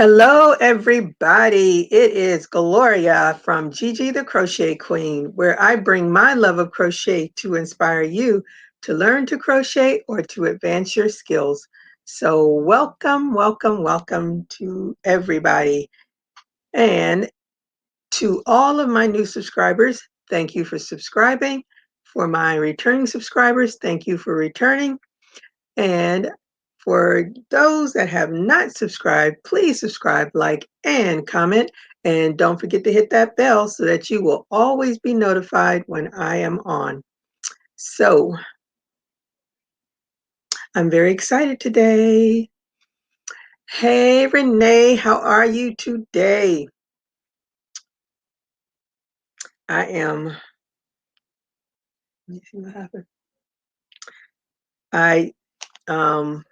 Hello, everybody. It is Gloria from Gigi the Crochet Queen, where I bring my love of crochet to inspire you to learn to crochet or to advance your skills. So, welcome, welcome, welcome to everybody. And to all of my new subscribers, thank you for subscribing. For my returning subscribers, thank you for returning. And for those that have not subscribed, please subscribe, like, and comment. And don't forget to hit that bell so that you will always be notified when I am on. So I'm very excited today. Hey, Renee, how are you today? I am, let me see what happened. I, um,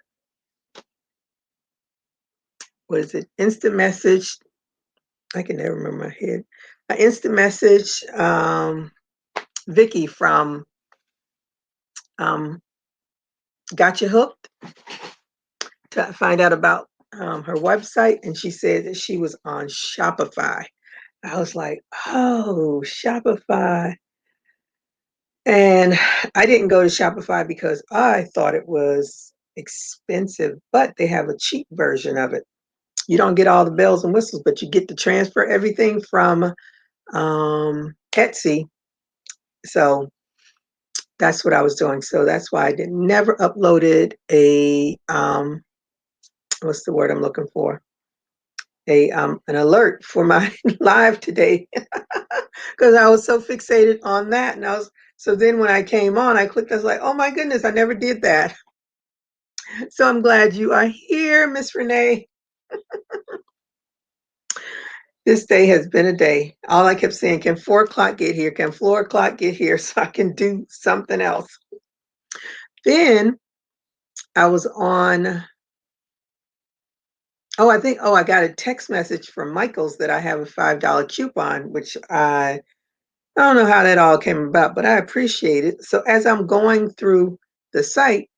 what is it? Instant message. I can never remember my head. I instant message Vicky from Got You Hooked to find out about her website, and she said that she was on Shopify. I was like, oh, Shopify. And I didn't go to Shopify because I thought it was expensive, but they have a cheap version of it. You don't get all the bells and whistles, but you get to transfer everything from Etsy. So that's what I was doing. So that's why I never uploaded a what's the word I'm looking for? An alert for my live today because I was so fixated on that. And so then when I came on, I clicked, I was like, oh my goodness, I never did that. So I'm glad you are here, Miss Renee. This day has been a day. All I kept saying, can 4 o'clock get here? Can 4 o'clock get here so I can do something else? Then I was on, I got a text message from Michael's that I have a $5 coupon, which I don't know how that all came about, but I appreciate it. So as I'm going through the site,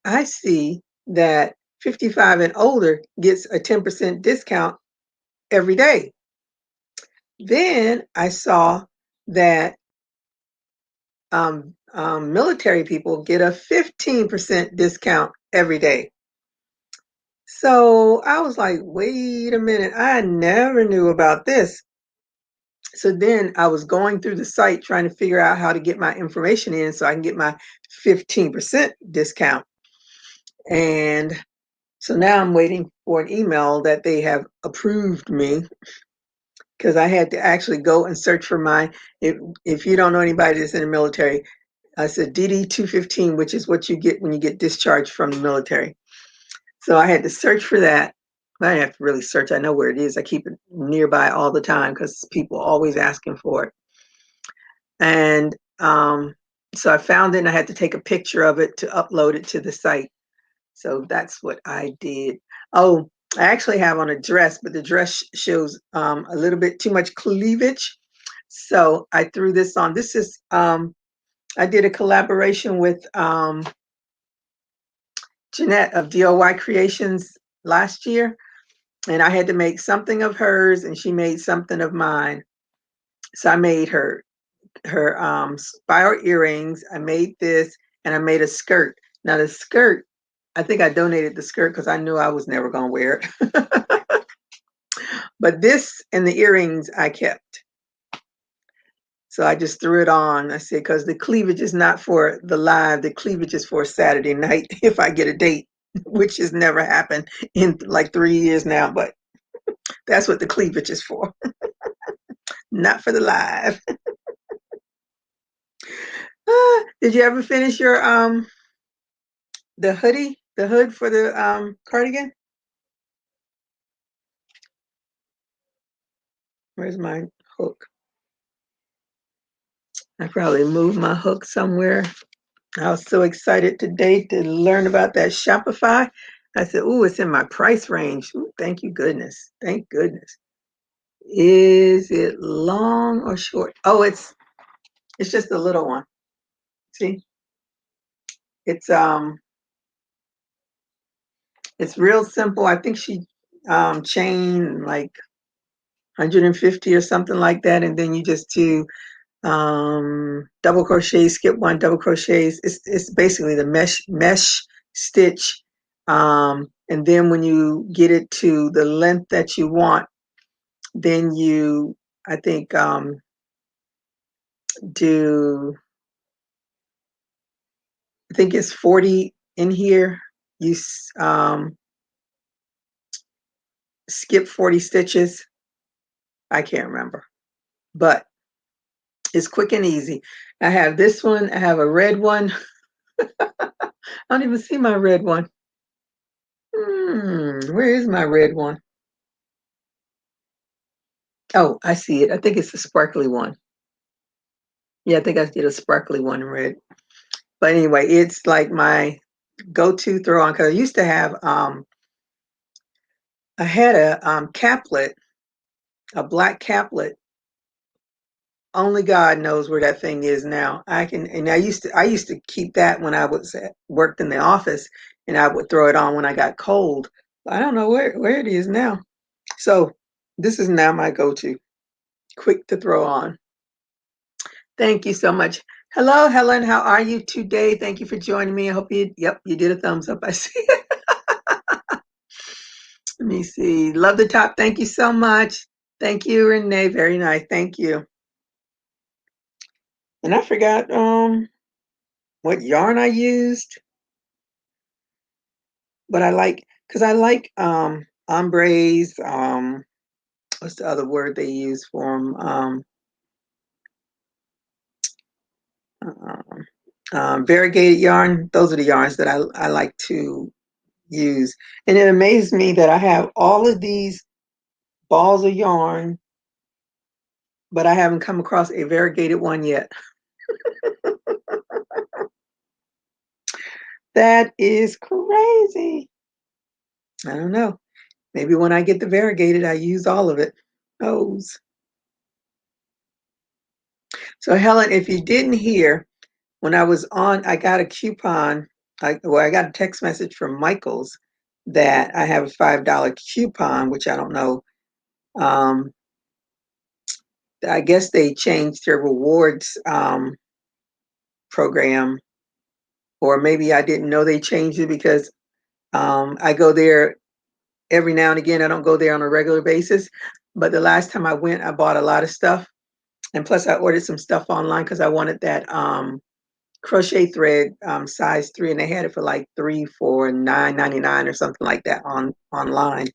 I see that 55 and older gets a 10% discount every day. Then I saw that military people get a 15% discount every day. So I was like, wait a minute, I never knew about this. So then I was going through the site trying to figure out how to get my information in so I can get my 15% discount. And so now I'm waiting for an email that they have approved me because I had to actually go and search for if you don't know anybody that's in the military, I said DD 215, which is what you get when you get discharged from the military. So I had to search for that. I didn't have to really search. I know where it is. I keep it nearby all the time because people are always asking for it. And so I found it and I had to take a picture of it to upload it to the site. So that's what I did. Oh, I actually have on a dress, but the dress shows a little bit too much cleavage. So I threw this on. This is, I did a collaboration with Jeanette of DOY Creations last year. And I had to make something of hers and she made something of mine. So I made her spiral earrings. I made this and I made a skirt. Now the skirt, I think I donated the skirt because I knew I was never going to wear it. But this and the earrings I kept. So I just threw it on. I said, because the cleavage is not for the live, the cleavage is for Saturday night if I get a date, which has never happened in like 3 years now, but that's what the cleavage is for. Not for the live. Did you ever finish your the hood for the cardigan? Where's my hook? I probably moved my hook somewhere. I was so excited today to learn about that Shopify. I said, "Ooh, it's in my price range." Ooh, thank you, goodness. Thank goodness. Is it long or short? Oh, it's just a little one. See, it's it's real simple. I think she chain, like 150 or something like that, and then you just do double crochet, skip one, double crochets. It's basically the mesh stitch, and then when you get it to the length that you want, then you, I think, do, I think it's 40 in here. You skip 40 stitches. I can't remember, but it's quick and easy. I have this one. I have a red one. I don't even see my red one. Where is my red one? Oh, I see it. I think it's the sparkly one. Yeah, I think I did a sparkly one in red. But anyway, it's like my go-to throw on because I used to have I had a caplet, a black caplet. Only God knows where that thing is now. And I used to keep that when I was worked in the office, and I would throw it on when I got cold. I don't know where it is now. So this is now my go-to, quick to throw on. Thank you so much. Hello, Helen. How are you today? Thank you for joining me. I hope you did a thumbs up. I see. Let me see. Love the top. Thank you so much. Thank you, Renee. Very nice. Thank you. And I forgot what yarn I used, but I like because I like ombres. What's the other word they use for them? Variegated yarn. Those are the yarns that I like to use. And it amazed me that I have all of these balls of yarn, but I haven't come across a variegated one yet. That is crazy. I don't know. Maybe when I get the variegated, I use all of it. Oh. So Helen, if you didn't hear, when I was on, I got a coupon. I got a text message from Michael's that I have a $5 coupon, which I don't know. I guess they changed their rewards program, or maybe I didn't know they changed it because I go there every now and again. I don't go there on a regular basis, but the last time I went, I bought a lot of stuff, and plus I ordered some stuff online because I wanted that crochet thread size 3, and they had it for like 3 for $9.99 or something like that online.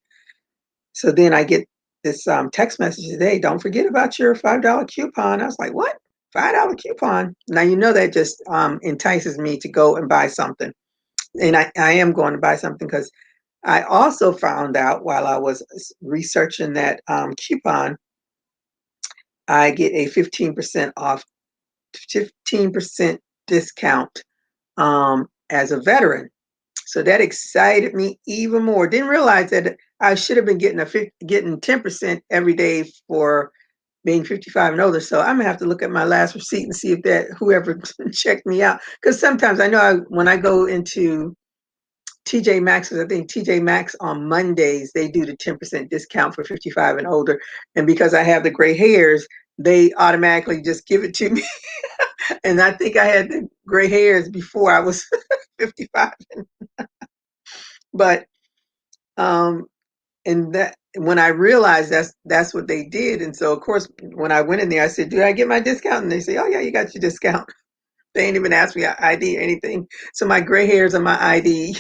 So then I get this text message today, don't forget about your $5 coupon. I was like, what? $5 coupon? Now, you know, that just entices me to go and buy something. And I am going to buy something because I also found out while I was researching that coupon, I get a 15% off, 15% discount as a veteran. So that excited me even more. Didn't realize that I should have been getting 10% every day for being 55 and older. So I'm gonna have to look at my last receipt and see if that whoever checked me out. Because sometimes I know when I go into TJ Maxx, I think TJ Maxx on Mondays they do the 10% discount for 55 and older. And because I have the gray hairs, they automatically just give it to me. And I think I had the gray hairs before I was 55. But and that when I realized that's what they did, and so of course when I went in there, I said, "Do I get my discount?" And they say, "Oh yeah, you got your discount." They ain't even asked me ID or anything. So my gray hairs are my ID,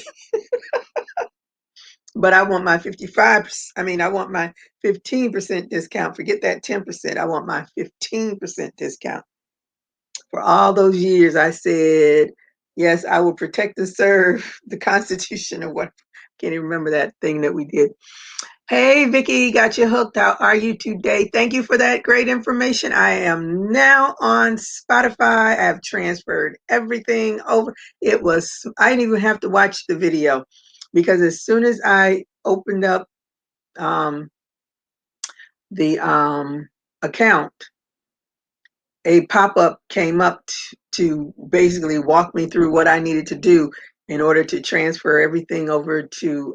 but I want my 55. I mean, I want my 15% discount. Forget that 10%. I want my 15% discount. For all those years, I said, yes, I will protect and serve the Constitution, or what? Can't even remember that thing that we did. Hey, Vicky, got you hooked. How are you today? Thank you for that great information. I am now on Spotify. I have transferred everything over. I didn't even have to watch the video because as soon as I opened up the account, a pop-up came up to basically walk me through what I needed to do in order to transfer everything over to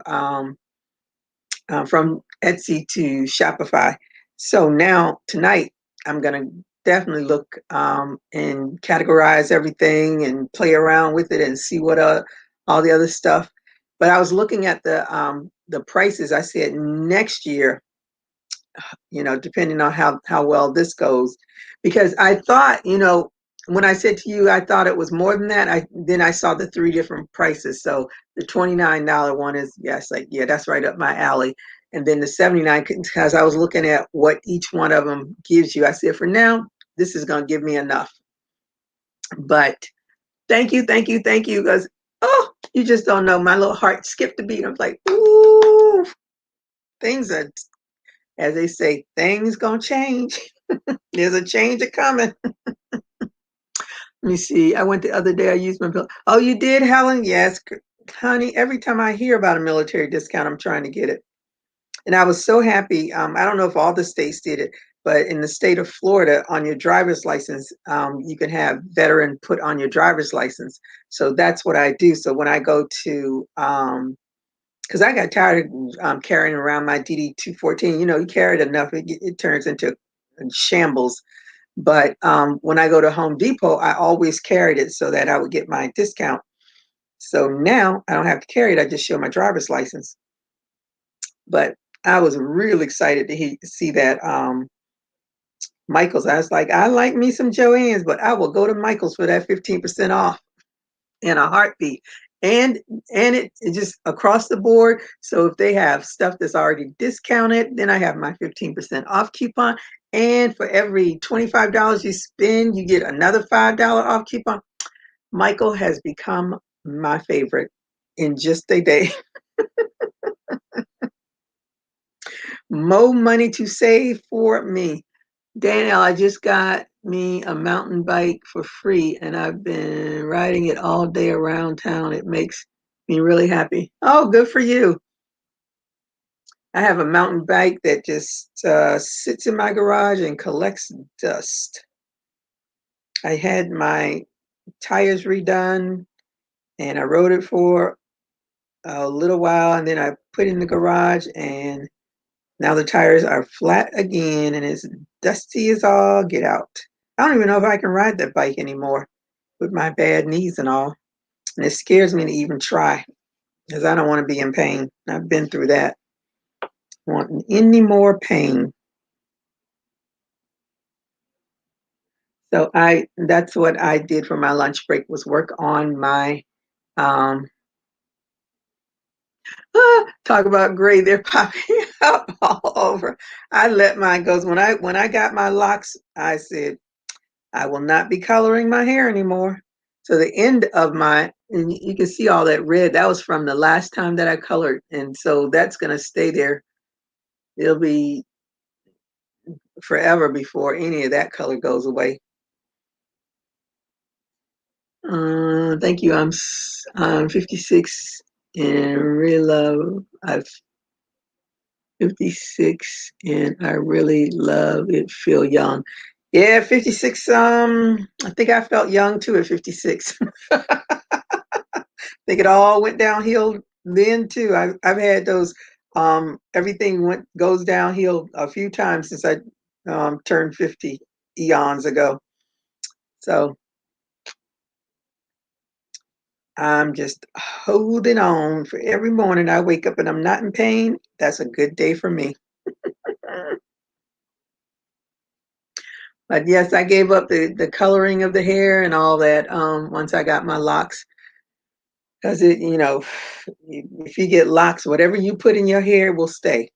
from Etsy to Shopify. So now tonight I'm gonna definitely look and categorize everything and play around with it and see what all the other stuff. But I was looking at the prices. I said next year, depending on how well this goes, because I thought, when I said to you, I thought it was more than that. I saw the three different prices. So the $29 one is, yes, like, yeah, that's right up my alley. And then the 79, because I was looking at what each one of them gives you. I said, for now, this is going to give me enough. But thank you, thank you, thank you. Because, oh, you just don't know. My little heart skipped a beat. I'm like, ooh, things are, as they say, things going to change. There's a change a coming. Let me see. I went the other day. I used my bill. Oh, you did, Helen? Yes, honey. Every time I hear about a military discount, I'm trying to get it. And I was so happy. I don't know if all the states did it, but in the state of Florida, on your driver's license, you can have veteran put on your driver's license. So that's what I do. So when I go to, because I got tired of carrying around my DD 214. You carry it enough, it turns into shambles. But when I go to Home Depot, I always carried it so that I would get my discount. So now I don't have to carry it. I just show my driver's license. But I was really excited to see that Michael's. I was like, I like me some Joann's, but I will go to Michael's for that 15% off in a heartbeat. And it just across the board. So if they have stuff that's already discounted, then I have my 15% off coupon. And for every $25 you spend, you get another $5 off coupon. Michael has become my favorite in just a day. More money to save for me. Danielle, I just got me a mountain bike for free and I've been riding it all day around town. It makes me really happy. Oh, good for you. I have a mountain bike that just sits in my garage and collects dust. I had my tires redone and I rode it for a little while and then I put it in the garage and now the tires are flat again and it's dusty as all get out. I don't even know if I can ride that bike anymore with my bad knees and all. And it scares me to even try because I don't want to be in pain. I've been through that. I don't want any more pain. So that's what I did for my lunch break was work on my um talk about gray, they're popping up all over. I let mine go. When I got my locks, I said, I will not be coloring my hair anymore. So the end of and you can see all that red, that was from the last time that I colored. And so that's going to stay there. It'll be forever before any of that color goes away. Thank you. I'm 56 and really I'm 56 and I really love it. Feel young. Yeah, 56. I think I felt young too at 56. Think it all went downhill then too. I've had those everything goes downhill a few times since I turned 50 eons ago. So I'm just holding on for every morning I wake up and I'm not in pain. That's a good day for me. But yes, I gave up the coloring of the hair and all that once I got my locks. Because if you get locks, whatever you put in your hair will stay.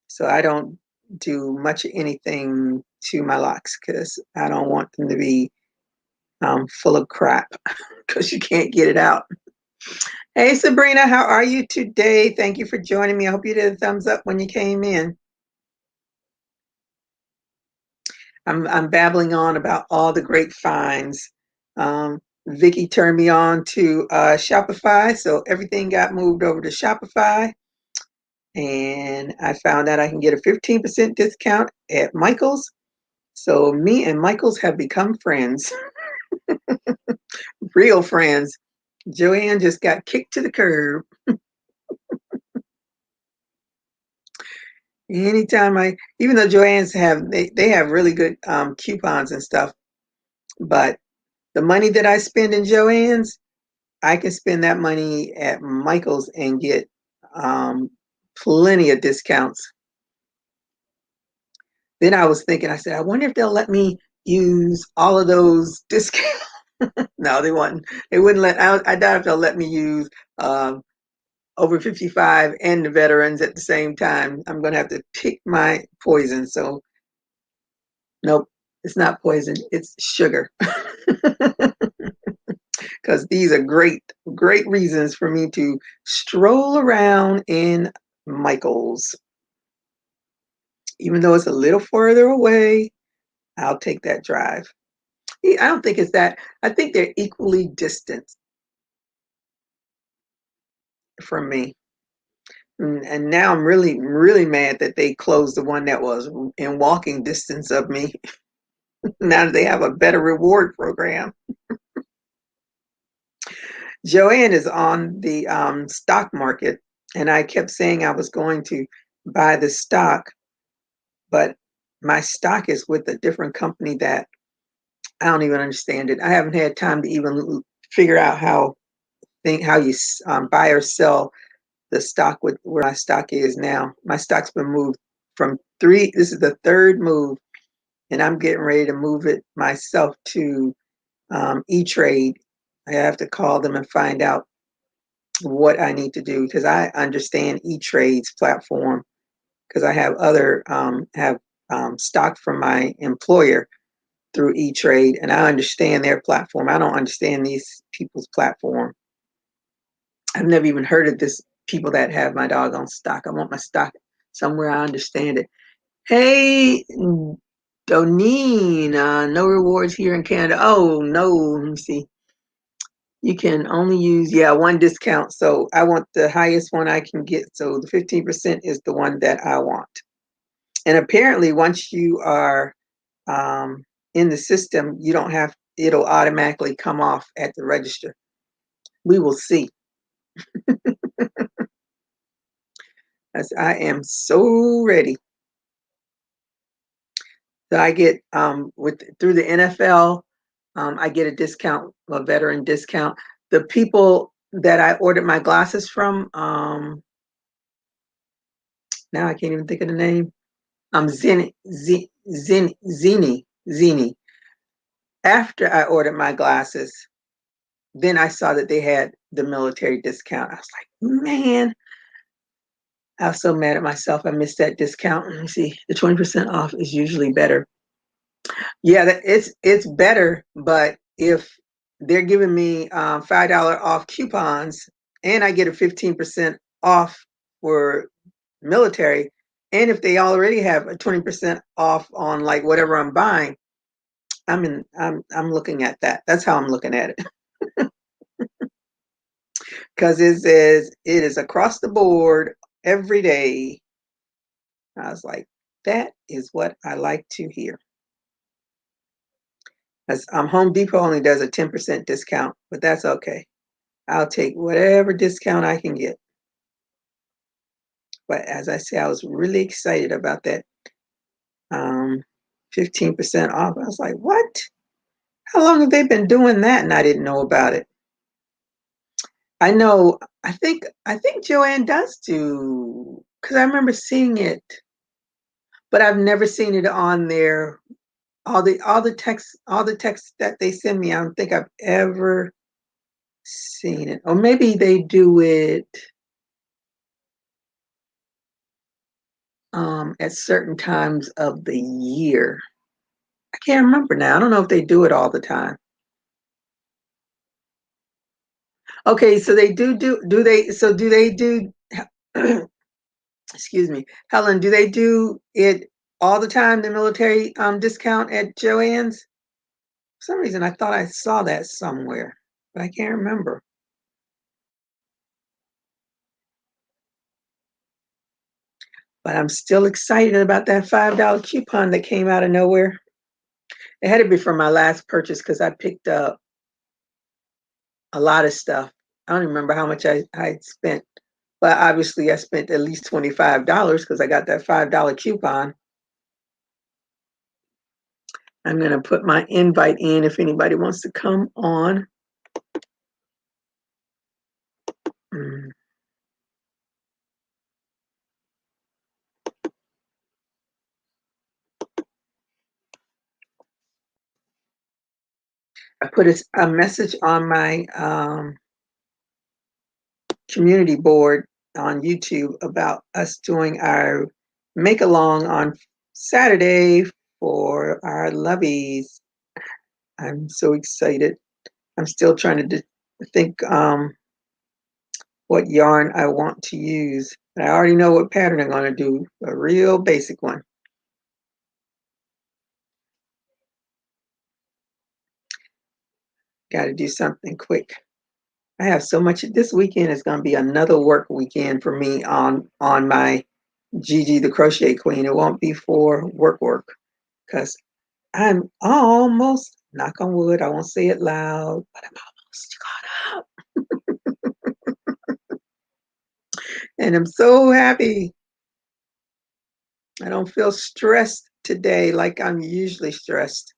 So I don't do much of anything to my locks because I don't want them to be full of crap because you can't get it out. Hey Sabrina, how are you today? Thank you for joining me. I hope you did a thumbs up when you came in. I'm babbling on about all the great finds. Vicky turned me on to Shopify, so everything got moved over to Shopify. And I found out I can get a 15% discount at Michael's. So me and Michael's have become friends, real friends. Joanne just got kicked to the curb. Anytime even though Joann's they have really good coupons and stuff, but the money that I spend in Joann's, I can spend that money at Michael's and get um, plenty of discounts. Then I was thinking, I said, I wonder if they'll let me use all of those discounts. No, they wouldn't. They wouldn't let. I doubt if they'll let me use um, over 55 and the veterans at the same time. I'm going to have to pick my poison. So, nope, it's not poison. It's sugar. Because these are great, great reasons for me to stroll around in Michael's. Even though it's a little further away, I'll take that drive. I don't think it's that. I think they're equally distant from me. And now I'm really, really mad that they closed the one that was in walking distance of me. Now that they have a better reward program. Joanne is on the stock market, and I kept saying I was going to buy the stock, but my stock is with a different company that I don't even understand it. I haven't had time to even figure out how you buy or sell the stock with where my stock is now. My stock's been moved from three. This is the third move, and I'm getting ready to move it myself to E-Trade. I have to call them and find out what I need to do because I understand E-Trade's platform because I have other have stock from my employer through E-Trade, and I understand their platform. I don't understand these people's platform. I've never even heard of this people that have my doggone stock. I want my stock somewhere I understand it. Hey, Doneen, no rewards here in Canada. Oh no, let me see. You can only use one discount. So I want the highest one I can get. So the 15% is the one that I want. And apparently, once you are in the system, you don't have it'll automatically come off at the register. We will see. As I am so ready. So I get through the NFL, I get a discount, a veteran discount. The people that I ordered my glasses from, now I can't even think of the name. Zini. After I ordered my glasses, then I saw that they had the military discount. I was like, man, I was so mad at myself. I missed that discount. Let me see. The 20% off is usually better. Yeah, it's better, but if they're giving me $5 off coupons and I get a 15% off for military, and if they already have a 20% off on like whatever I'm buying, I'm looking at that. That's how I'm looking at it. Because it says it is across the board every day. I was like, that is what I like to hear. As Home Depot only does a 10% discount, but that's okay. I'll take whatever discount I can get. But as I say, I was really excited about that 15% off. I was like, what? How long have they been doing that? And I didn't know about it. I know, I think Joanne does do, because I remember seeing it, but I've never seen it on there. All the text that they send me, I don't think I've ever seen it. Or maybe they do it at certain times of the year. I can't remember now. I don't know if they do it all the time. Okay, so they do they so do they do excuse me, Helen, do they do it all the time, the military discount at Joann's? For some reason I thought I saw that somewhere, but I can't remember. But I'm still excited about that $5 coupon that came out of nowhere. It had to be from my last purchase because I picked up a lot of stuff. I don't even remember how much I spent, But obviously I spent at least $25 because I got that $5 coupon. I'm going to put my invite in if anybody wants to come on. I put a message on my community board on YouTube about us doing our make along on Saturday for our lovies. I'm so excited. I'm still trying to think what yarn I want to use. I already know what pattern I'm going to do, a real basic one. Got to do something quick. I have so much. This weekend is going to be another work weekend for me on my Gigi the Crochet Queen. It won't be for work because I'm almost, knock on wood, I won't say it loud, but I'm almost caught up. And I'm so happy. I don't feel stressed today like I'm usually stressed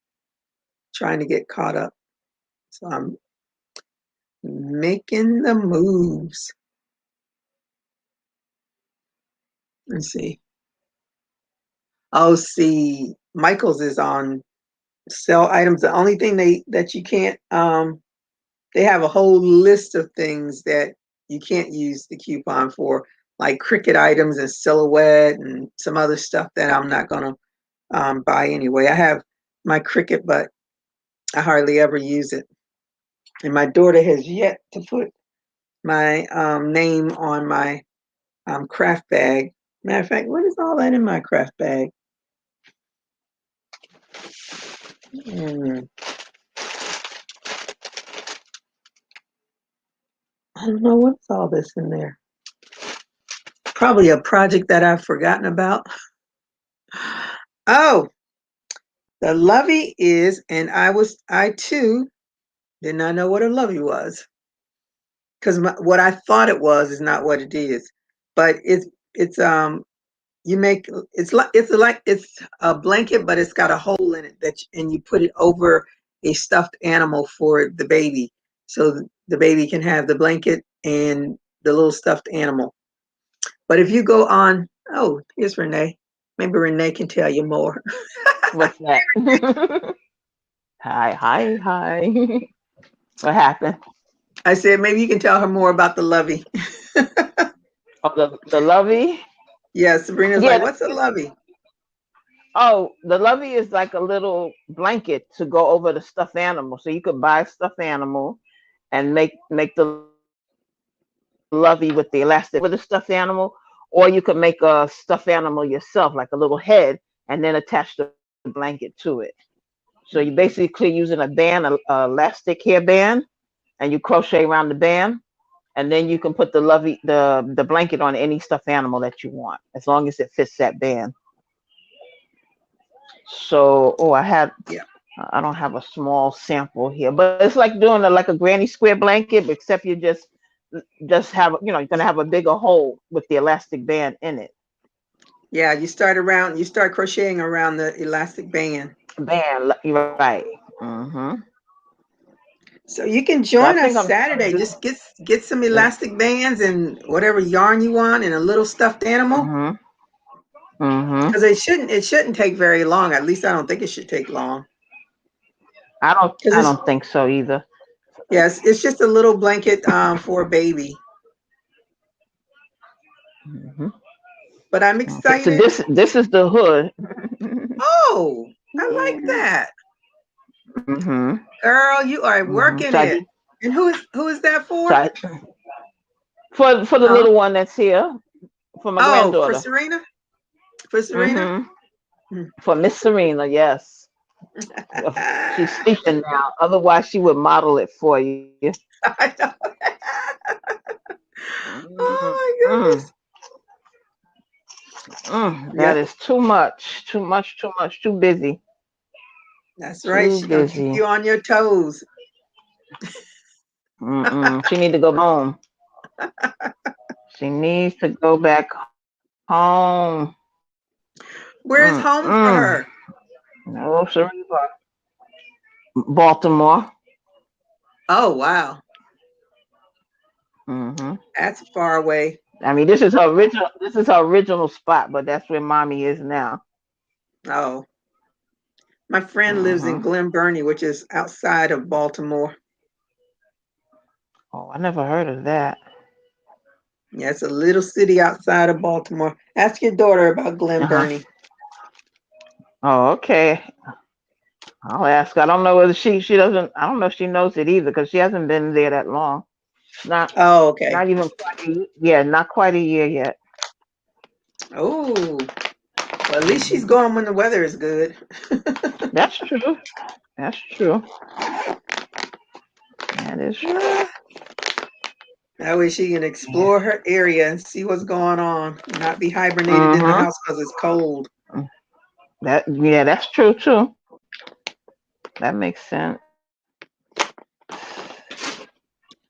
trying to get caught up. So I'm making the moves. Let's see. Oh, see, Michael's is on sell items. The only thing that you can't they have a whole list of things that you can't use the coupon for, like Cricut items and silhouette and some other stuff that I'm not gonna buy anyway. I have my Cricut, but I hardly ever use it. And my daughter has yet to put my name on my craft bag. Matter of fact, what is all that in my craft bag? I don't know what's all this in there. Probably a project that I've forgotten about. Oh, the lovey is, and I too did not know what a lovey was, because what I thought it was is not what it is. But it's you make it's a blanket, but it's got a hole in it and you put it over a stuffed animal for the baby, so the baby can have the blanket and the little stuffed animal. But if you go on, oh, here's Renee. Maybe Renee can tell you more. What's that? Hi. What happened? I said maybe you can tell her more about the lovey. Oh, the lovey. Yeah, Sabrina's like, Yeah. what's a lovey? Oh, the lovey is like a little blanket to go over the stuffed animal. So you could buy a stuffed animal and make the lovey with the elastic over the stuffed animal, or you could make a stuffed animal yourself, like a little head, and then attach the blanket to it. So you basically using a band, a elastic hairband, and you crochet around the band, and then you can put the blanket on any stuffed animal that you want, as long as it fits that band. So, oh, Yeah. I don't have a small sample here, but it's like doing like a granny square blanket, except you just have, you're gonna have a bigger hole with the elastic band in it. Yeah, you start crocheting around the elastic band. Band, you're right. Mm-hmm. So you can So I join think us I'm gonna Saturday. do. Just get some elastic bands and whatever yarn you want and a little stuffed animal. Mm-hmm. Mm-hmm. Because it shouldn't take very long. At least I don't think it should take long. Because I it's don't think so either. yes, it's just a little blanket for a baby. Mm-hmm. But I'm Okay, so excited. this is the hood. Oh, I like that. Mm-hmm. Girl, you are Mm-hmm. working it. And who is that So for? I, for the Huh? little one that's here, for my Oh, for granddaughter. Serena? For Serena? Mm-hmm. Hmm. For Miss Serena, yes. She's sleeping now. Otherwise, she would model it for you. I know. Mm, Oh my mm, goodness. that Yep, is too much. Too much. Too much. Too busy. that's right. Too She's gonna keep busy. you on your toes. Mm-mm. She need to go home. She needs to go back home. Where's home for Mm-mm. her? No, Sharifa. Baltimore. Oh, wow. Hmm. That's far away. I mean, this is her original. This is her original spot, but that's where mommy is now. Oh, my friend lives in Hmm. Glen Burnie, which is outside of Baltimore. Oh, I never heard of that. Yeah, it's a little city outside of Baltimore. Ask your daughter about Glen Uh huh. Burnie. Oh, okay. I'll ask. I don't know whether she doesn't. I don't know if she knows it either because she hasn't been there that long. Not Oh, okay. not even quite yeah, not quite a year yet. Oh, well, at least she's Hmm. going when the weather is good. That's true. That's true. That is true. That way she can Yeah. explore her area and see what's going on, and not be hibernated in the Mm-hmm. house because it's cold. That yeah, that's true too. That makes sense.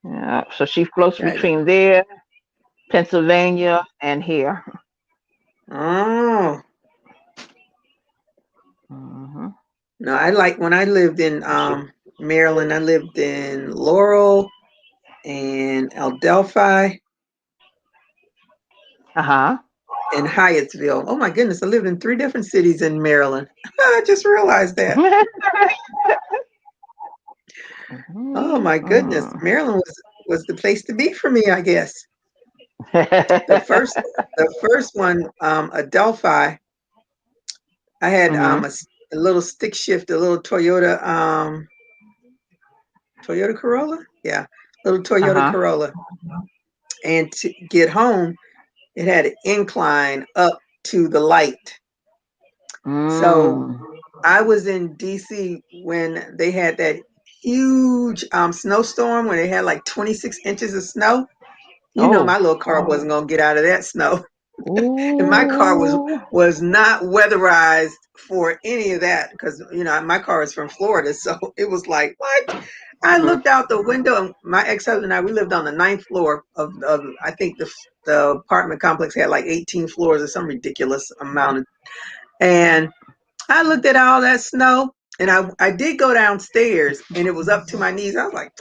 Yeah. So she floats between That- there, Pennsylvania, and here. Oh, Hmm. no, I like when I lived in She. Maryland, I lived in Laurel and Adelphi Uh-huh. and Hyattsville. Oh my goodness, I lived in three different cities in Maryland. I just realized that. Oh my goodness, Mm-hmm. Maryland was the place to be for me, I guess. The first the first one, Adelphi, I had Hmm. a little stick shift, a little Toyota Corolla, yeah, little Toyota Uh-huh. Corolla, and to get home, it had an incline up to the light. So Mm. I was in DC when they had that huge snowstorm when they had like 26 inches of snow. You know, Oh. my little car wasn't gonna get out of that snow. And my car Ooh. was not weatherized for any of that because my car is from Florida, so it was like what? I Mm. looked out the window, and my ex-husband and I, we lived on the ninth floor of I think the apartment complex had like 18 floors or some ridiculous amount of, and I looked at all that snow, and I did go downstairs, and it was up to my knees. I was like,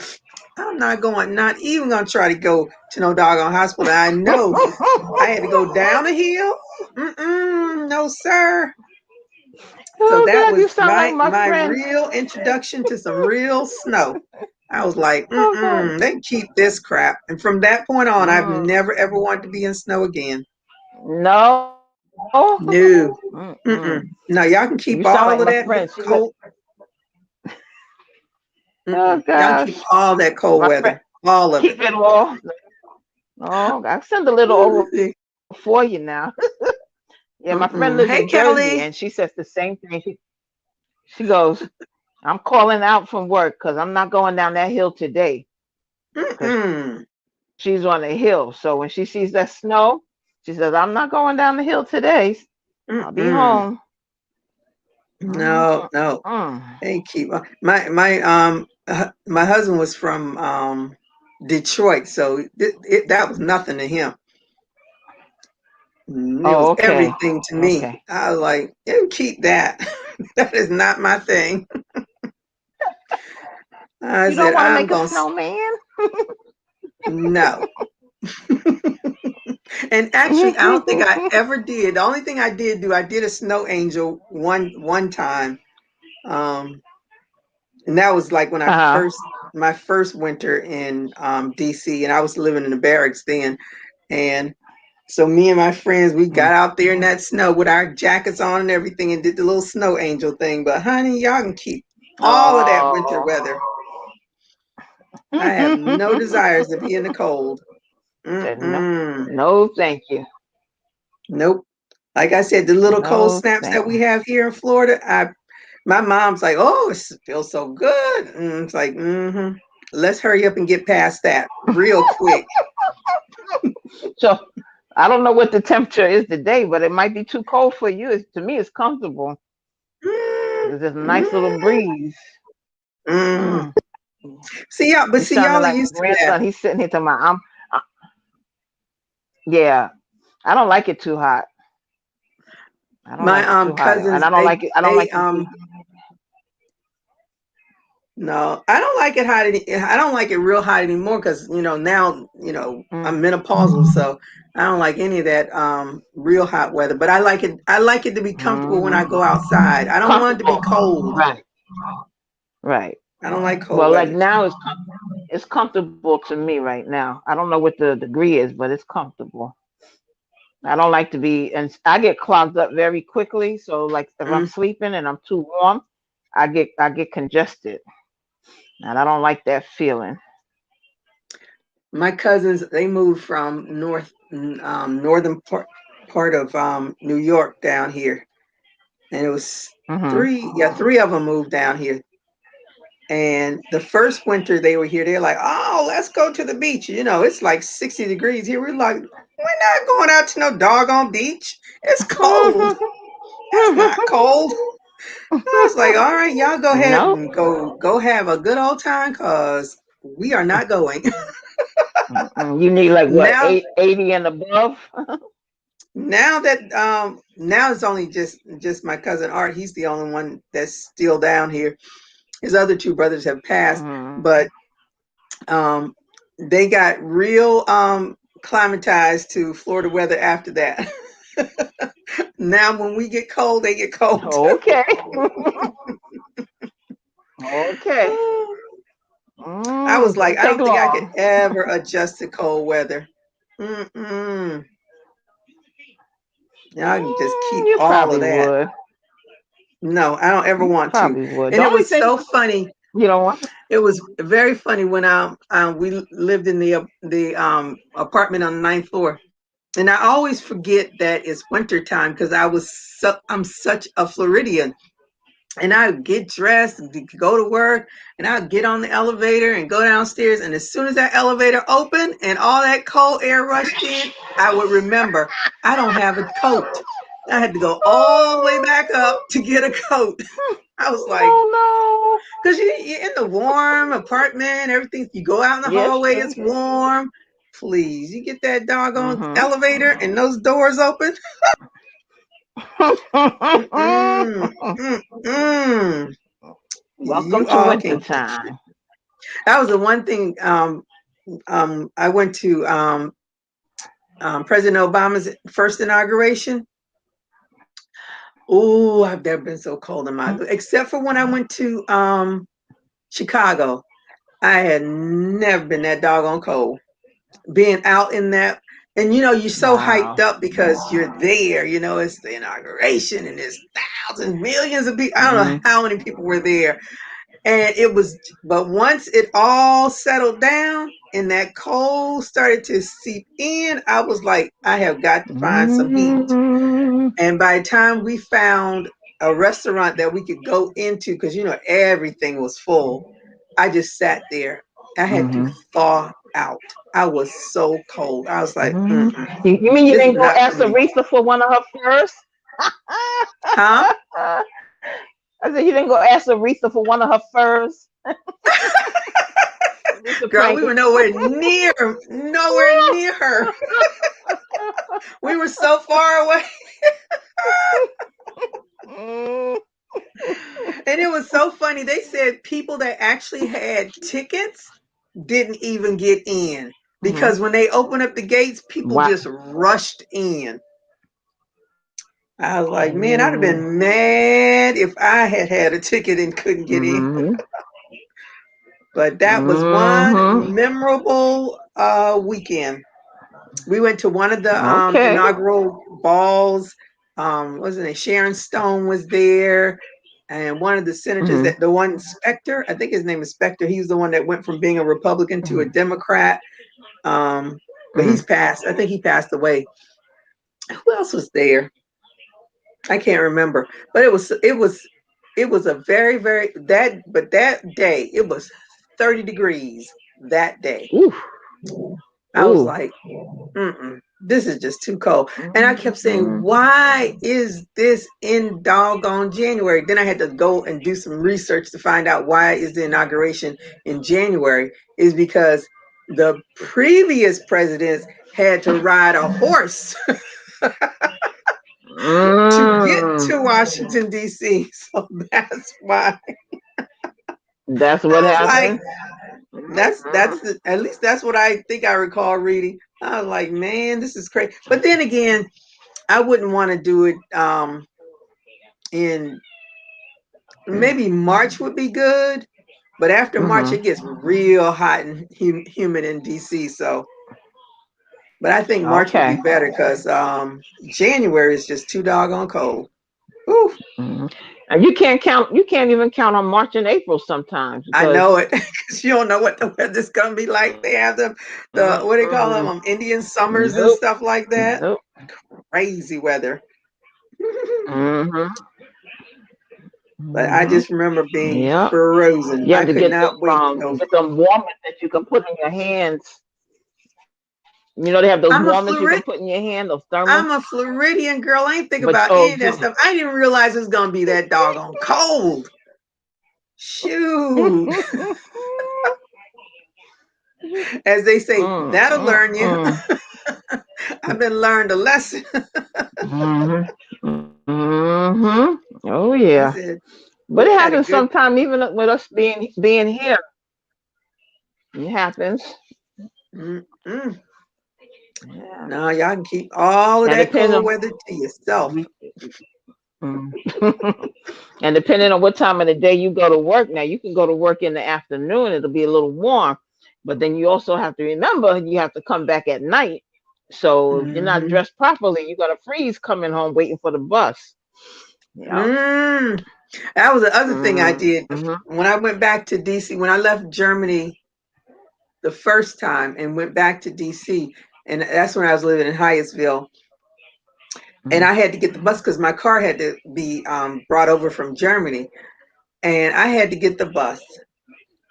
I'm not going, not even gonna try to go to no doggone hospital. I know I had to go down a hill. Mm-mm, no, sir. So Oh that God, you was sound like my my friend. real introduction to some real snow. I was like, Oh God. mm-mm, they keep this crap. And from that point on, I've Mm. never ever wanted to be in snow again. No. No, Mm-mm. mm-mm. No, y'all can You keep sound like my all of that friend. She live. cold. Oh Mm-mm. Y'all can keep gosh, all that cold my friend. weather, all of it. Keep it all. Oh, I send a little over for you now. Yeah, my friend lives in Mm-mm. Jersey, Hey, and she Kelly. says the same thing. She goes, "I'm calling out from work because I'm not going down that hill today because Mm-mm. she's on a hill. So when she sees that snow, she says, I'm not going down the hill today. I'll be Mm-mm. home." No, no. Mm-mm. They keep my husband was from Detroit, so that was nothing to him. It Oh, was okay. everything to me. Okay. I was like, you keep that. That is not my thing. I You don't said, want to I'm make a going to, snowman? no. And actually, I don't think I ever did. The only thing I did do, I did a snow angel one time. Um, and that was like when I Uh-huh. first my first winter in DC, and I was living in the barracks then. And so me and my friends, we got out there in that snow with our jackets on and everything, and did the little snow angel thing. But honey, y'all can keep all of that winter Oh. weather. I have no desires to be in the cold. Said no. Mm-mm. No, thank you. Nope. Like I said, the little cold No, snaps thank that we you. have here in Florida, my mom's like, "Oh, it feels so good." And it's like, mm-hmm. Let's hurry up and get past that real quick. So I don't know what the temperature is today, but it might be too cold for you. To me, it's comfortable. Mm, There's just a nice little mm, breeze. mm. Mm. See y'all, but You see sounding y'all are like my used to that. grandson. He's sitting here talking about Yeah, I don't like it too hot. I don't My like it too hot, and cousins, I don't like it. I don't they like to be. no, I don't like it hot I don't like it real hot anymore because now I'm Mm, menopausal, so I don't like any of that real hot weather. But I like it to be comfortable when I hmm go outside. I don't want it to be Comfortable. cold. Right. Right. I don't like cold Well, like weather. now it's comfortable to me right now. I don't know what the degree is, but it's comfortable. I don't like to be, and I get clogged up very quickly. So, like if I'm Mm. sleeping and I'm too warm, I get congested, and I don't like that feeling. My cousins, they moved from northern part of New York down here, and it was Hmm. three of them moved down here. And the first winter they were here, they're like, "Oh, let's go to the beach." It's like 60 degrees here. We're like, "We're not going out to no doggone beach. It's cold." That's not cold. I was like, "All right, y'all go ahead No. and go have a good old time, cause we are not going." Mm-mm. You need like what, now 80 and above? now it's only just my cousin Art. He's the only one that's still down here. His other two brothers have passed, Hmm. but um they got real climatized to Florida weather after that. Now when we get cold, they get cold too. Okay. Okay. I was like, Don't I take don't think I could long. ever adjust to cold weather. Mm-mm. I can just keep You all of probably that. would. No, I don't ever You want to. probably would. And The it only was thing so funny. you don't want. It was very funny when we lived in the apartment on the ninth floor. And I always forget that it's winter time because I'm such a Floridian. And I would get dressed, go to work, and I'd get on the elevator and go downstairs. And as soon as that elevator opened and all that cold air rushed in, I would remember I don't have a coat. I had to go all the way back up to get a coat. I was like, Oh because you're in the warm apartment, everything. You go out in the no. Yes, hallway, true. it's warm. Please, you get that doggone Mm-hmm. elevator and those doors open. Mm-mm, mm-mm. Welcome You to all winter can. time. That was the one thing. I went to President Obama's first inauguration. Oh, I've never been so cold in my, except for when I went to Chicago. I had never been that doggone cold. Being out in that, and you're so hyped Wow. up because you're there. It's the inauguration and there's thousands, millions of people. I don't know Mm-hmm. how many people were there. And it was, but once it all settled down and that cold started to seep in, I was like, I have got to find some heat. Mm-hmm. And by the time we found a restaurant that we could go into, because everything was full, I just sat there. I had to Mm-hmm. thaw out. I was so cold. I was like, Mm-hmm. mm-mm, You mean you this is didn't go not for ask me. Aretha for one of her furs? Huh? I said you didn't go ask Aretha for one of her furs. Aretha Girl, we Franklin. were nowhere near her. We were so far away. Mm-hmm. And it was so funny. They said people that actually had tickets didn't even get in because when they opened up the gates, people Wow. just rushed in. I was like, man, I'd have Mm-hmm. been mad if I had had a ticket and couldn't get in. Mm-hmm. But that was one Mm-hmm. memorable weekend. We went to one of the Okay. inaugural balls. Wasn't it? Sharon Stone was there, and one of the senators, Mm-hmm. that the one Specter, I think his name is Specter. He's the one that went from being a Republican to a Mm-hmm. Democrat. Um, but Mm-hmm. he's passed. I think he passed away. Who else was there? I can't remember. But it was a very that day it was 30 degrees that day. Ooh. I was Ooh. like, mm-mm, this is just too cold. And I kept saying, Mm-hmm. why is this in doggone January? Then I had to go and do some research to find out why is the inauguration in January. Is because the previous presidents had to ride a horse to get Mm. to Washington D.C. So that's why That's what I was like, happened. that's Mhm. the, at least that's what I think I recall reading. I was like, man, this is crazy. But then again, I wouldn't want to do it in maybe March would be good, but after March it Mhm. gets real hot and humid in DC. So, but I think March would be Okay. better because January is just too doggone cold. Ooh, Mhm. And you can't count. You can't even count on March and April sometimes I because. know it because you don't know what the weather's gonna be like. They have the what do they call them Mm-mm. Indian summers and Nope. stuff like that. Nope. Crazy weather. Mhm. But I Mhm. just remember being Yep. frozen. You I have to could get not wait to go. them warmers that you can put in your hands. You know they have those I'm a warmers you can Florid. put in your hand, those thermals. I'm a Floridian girl. I ain't think But about any of that stuff. I didn't realize it was gonna be that doggone cold. Shoot. As they say, that'll learn you. mm. I've been learned a lesson. Mhm. Mhm. Oh I yeah. said, But we it had a happens good sometime even with us being here. It happens. mm-mm. Yeah. No, y'all can keep all of And that depending cold on weather to yourself. we, mm. And depending on what time of the day you go to work, now you can go to work in the afternoon, it'll be a little warm. But then you also have to remember you have to come back at night. So if you're not Hmm. dressed properly, you're gonna freeze coming home waiting for the bus. Yeah. Mm. That was the other thing I did Mm-hmm. when I went back to DC. When I left Germany the first time and went back to DC, and that's when I was living in Hyattsville. And I had to get the bus because my car had to be brought over from Germany, and I had to get the bus.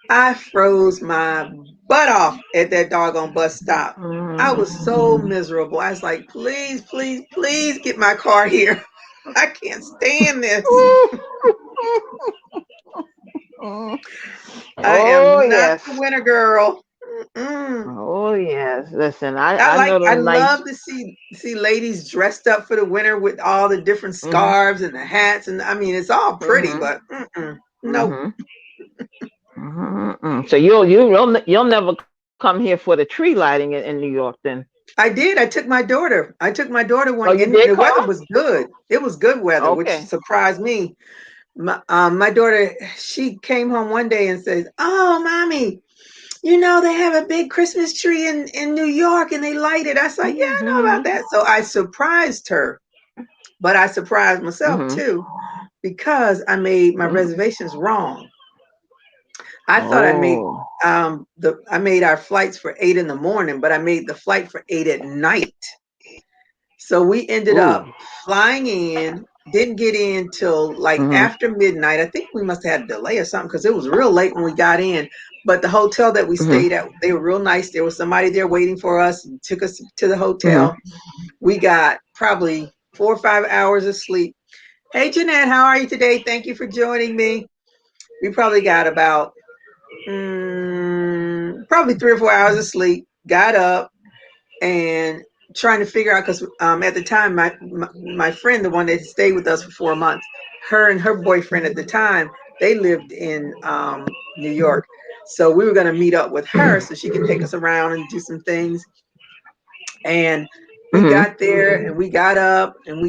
I froze my butt off at that doggone bus stop. I was so Mm-hmm. miserable. I was like, please, please, please get my car here. I can't stand this. I Oh am not the yes. winter girl. Mm-mm. Oh yes. Listen, I know I those nights. love to see ladies dressed up for the winter with all the different Mm-hmm. scarves and the hats, and I mean it's all pretty, Mm-hmm. but nope. Mm-hmm. Mm-hmm. So you'll never come here for the tree lighting in New York then. I did. I took my daughter. I took my daughter Oh, one, you and did the weather come? was good. It was good weather, which Okay. surprised me. My daughter, she came home one day and says, "Oh, mommy, you know they have a big Christmas tree in New York, and they light it." I was like, "Yeah, I know about Mm-hmm. that." So I surprised her, but I surprised myself Mm-hmm. too because I made my Mm-hmm. reservations wrong. I thought Oh. I made our flights for 8 in the morning, but I made the flight for 8 at night. So we ended up Ooh. flying in, didn't get in till like Mm-hmm. after midnight. I think we must have had a delay or something because it was real late when we got in. But the hotel that we Mm-hmm. stayed at, they were real nice. There was somebody there waiting for us and took us to the hotel. Mm-hmm. We got probably 4 or 5 hours of sleep. Hey, Jeanette, how are you today? Thank you for joining me. We probably got about probably 3 or 4 hours of sleep, got up and trying to figure out because at the time my friend, the one that stayed with us for 4 months, her and her boyfriend at the time, they lived in New York. So we were going to meet up with her so she could take us around and do some things. And we Mm-hmm. got there and we got up and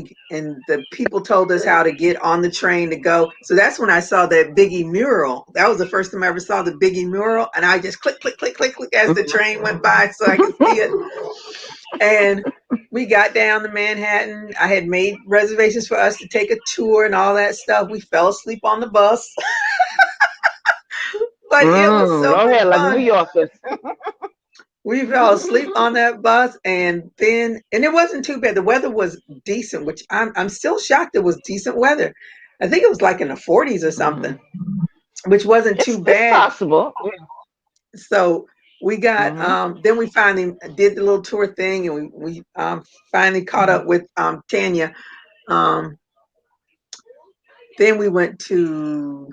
the people told us how to get on the train to go. So that's when I saw that Biggie mural. That was the first time I ever saw the Biggie mural, and I just click click click click click as the train went by so I could see it. And we got down to Manhattan. I had made reservations for us to take a tour and all that stuff. We fell asleep on the bus, but it was so Go much ahead, like New fun. Yorkers. We fell asleep on that bus, and it wasn't too bad. The weather was decent, which I'm still shocked it was decent weather. I think it was like in the 40s or something, Mm-hmm. which wasn't too It's bad. possible. Yeah. So we got Mm-hmm. then we finally did the little tour thing, and we finally caught up with Tanya. Um, then we went to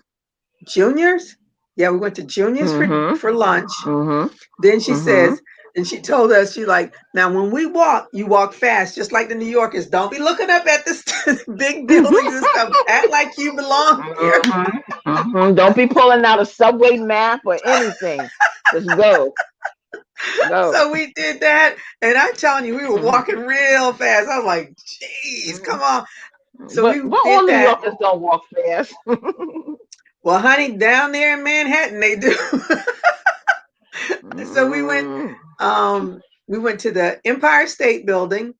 Junior's. Yeah, we went to Junior's Mm-hmm. for lunch. Mm-hmm. Then she Mm-hmm. says, And she told us, she like, now when we walk, you walk fast, just like the New Yorkers. Don't be looking up at the big buildings and stuff. Act like you belong here. Don't be pulling out a subway map or anything. Just go, go. So we did that. And I'm telling you, we were Mhm. walking real fast. I was like, geez, come on. So we But did all New that. Yorkers don't walk fast. Well, honey, down there in Manhattan, they do. So Mm. we went to the Empire State Building.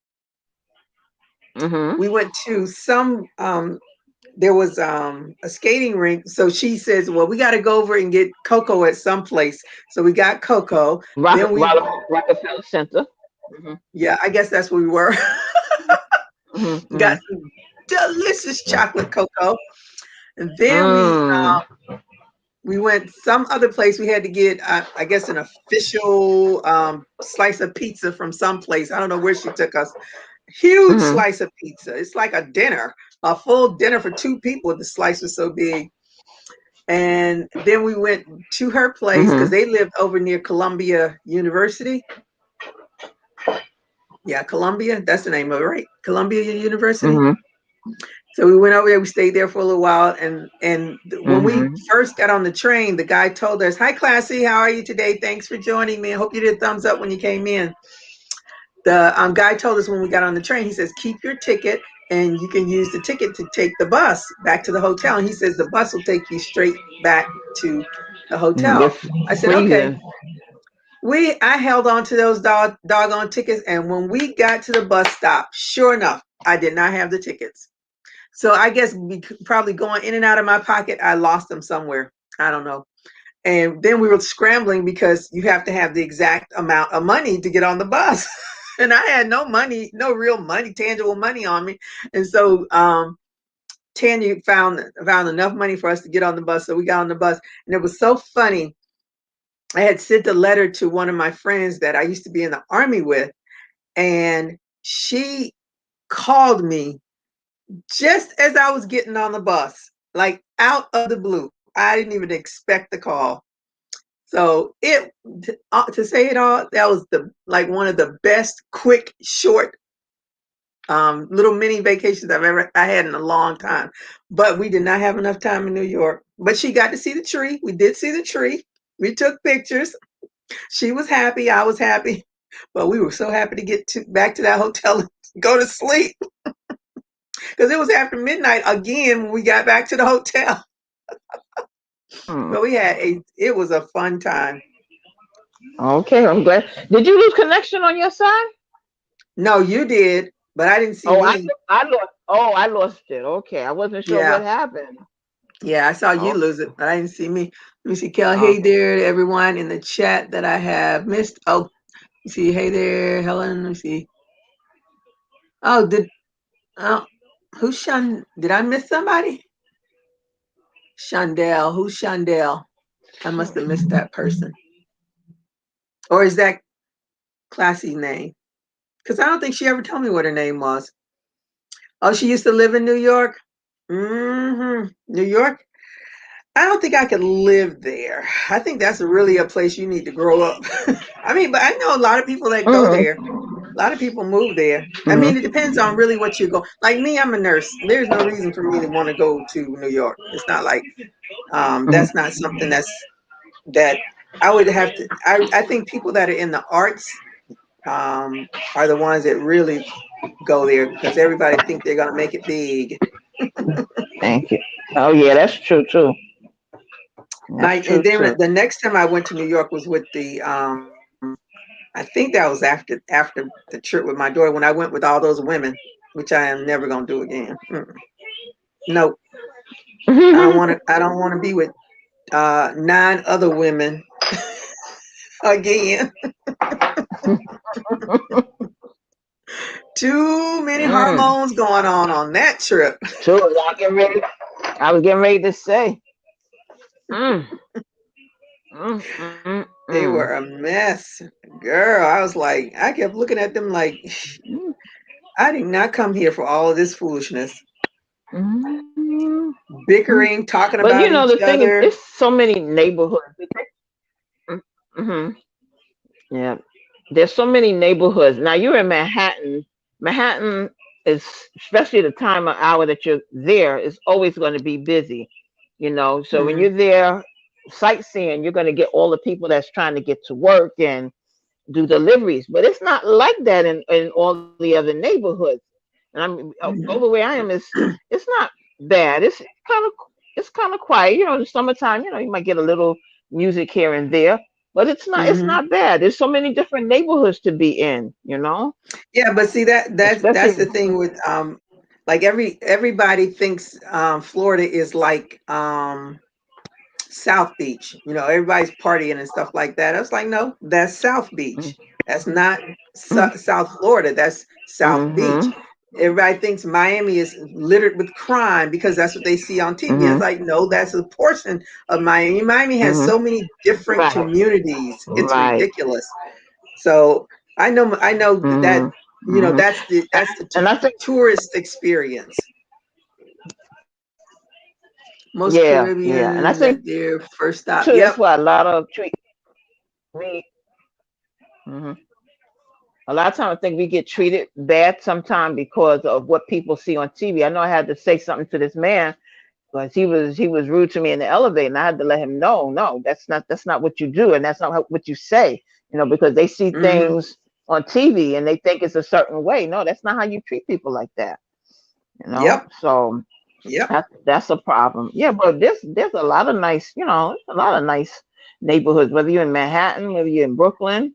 Mhm. We went to some there was a skating rink. So she says, well, we got to go over and get cocoa at some place. So we got cocoa. Then we, Rockefeller Center. Mhm. yeah, I guess that's where we were. Mhm. Got Mhm. some delicious chocolate cocoa. And then Mm. we went some other place. We had to get, I guess, an official slice of pizza from some place. I don't know where she took us. Huge Mhm. slice of pizza. It's like a dinner, a full dinner for two people. The slice was so big. And then we went to her place because Mhm. they lived over near Columbia University. Yeah, Columbia. That's the name of it, right? Columbia University. Mhm. So we went over there. We stayed there for a little while, and when we Mhm. first got on the train, the guy told us, "Hi, Classy. How are you today? Thanks for joining me. I hope you did a thumbs up when you came in." The guy told us when we got on the train, he says, "Keep your ticket, and you can use the ticket to take the bus back to the hotel." And he says the bus will take you straight back to the hotel. It's I said, "Okay." freezing. I held on to those doggone tickets, and when we got to the bus stop, sure enough, I did not have the tickets. So I guess probably going in and out of my pocket, I lost them somewhere. I don't know. And then we were scrambling because you have to have the exact amount of money to get on the bus. And I had no money, no real money, tangible money on me. And so Tanya found enough money for us to get on the bus. So we got on the bus, and it was so funny. I had sent a letter to one of my friends that I used to be in the army with, and she called me just as I was getting on the bus, like out of the blue. I didn't even expect the call. So to say it all, that was the like one of the best, quick, short, little mini vacations I had in a long time. But we did not have enough time in New York. But she got to see the tree. We did see the tree. We took pictures. She was happy. I was happy. But we were so happy to get back to that hotel and go to sleep because it was after midnight again when we got back to the hotel. Mm. But it was a fun time. Okay, I'm glad. Did you lose connection on your side? No, you did, but I didn't see Oh, me. I lost. Oh, I lost it. Okay, I wasn't sure what Yeah. happened. Yeah, I saw you Oh, lose it, but I didn't see me. Let me see, Kel. Hey okay. there to everyone in the chat that I have missed. Oh, you see, hey there, Helen. Let me see. Oh, oh, who's Did I miss somebody? Shondell. Who's Shondell? I must have missed that person. Or is that Classy's name? Because I don't think she ever told me what her name was. Oh, she used to live in New York? New York? I don't think I could live there. I think that's really a place you need to grow up. I mean, but I know a lot of people that go Mm-hmm. there. A lot of people move there. I mean, it Mm-hmm. depends on really what you go. Like me, I'm a nurse. There's no reason for me to want to go to New York. It's not like that's not something that I would have to. I think people that are in the arts are the ones that really go there because everybody think they're gonna make it big. Thank you. Oh yeah, that's true too. That's And true then too. the next time I went to New York was with the I think that was after the trip with my daughter when I went with all those women, which I am never gonna do again. Nope. I don't want to be with nine other women again. Too many Mm. hormones going on that trip. True. I was getting ready to say. Mm. Mm. Mm. They Mm. were a mess, girl. I was like, I kept looking at them like, I did not come here for all of this foolishness. Mm. Bickering, talking But you about know each the thing is, other. it's so many neighborhoods. Mm-hmm. Yeah. there's so many neighborhoods. Now you're in Manhattan. Manhattan is, especially the time of hour that you're there, is always going to be busy. So when Mm-hmm. you're there sightseeing, you're going to get all the people that's trying to get to work and do deliveries. But it's not like that in all the other neighborhoods. And I'm over Mm-hmm. where I am is it's not bad. Kind of it's kind of quiet. In the summertime, you might get a little music here and there, but it's Mm-hmm. not bad. There's so many different neighborhoods to be in. Yeah, but see that's Especially the thing with like everybody thinks Florida is like South Beach. Everybody's partying and stuff like that. I was like, no, that's South Beach. That's not South Florida. That's South Beach. mm-hmm, Everybody thinks Miami is littered with crime because that's what they see on TV. It's mm-hmm, like, no, that's a portion of Miami. Miami has mm-hmm. so many different Right, communities. It's right. ridiculous. So I know that Mm-hmm, mm-hmm. that's the And I think, tourist experience. Most yeah, and I Caribbean think that their first too. stop. That's why a Yep. lot of we. Mhm. A lot of times I think we get treated bad sometimes because of what people see on TV. I know I had to say something to this man because he was rude to me in the elevator, and I had to let him know, no, that's not what you do, and that's not what you say. Because they see Hmm. things on TV and they think it's a certain way. No, that's not how you treat people like that. Yep. So Yep. that's a problem. Yeah, but there's a lot of nice, there's a lot of nice neighborhoods. Whether you're in Manhattan, whether you're in Brooklyn,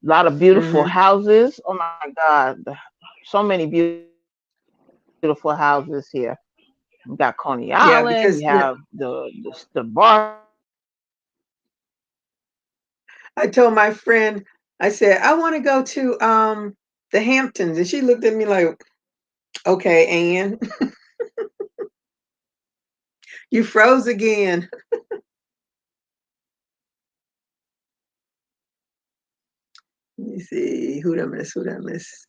a lot of beautiful Hmm. houses. Oh my God, so many beautiful houses here. You got Coney Island, you have Yeah, because the Barclays. I told my friend, I said I want to go to the Hamptons, and she looked at me like, okay, Ann, you froze again. Let me see who did I miss. Who did I miss?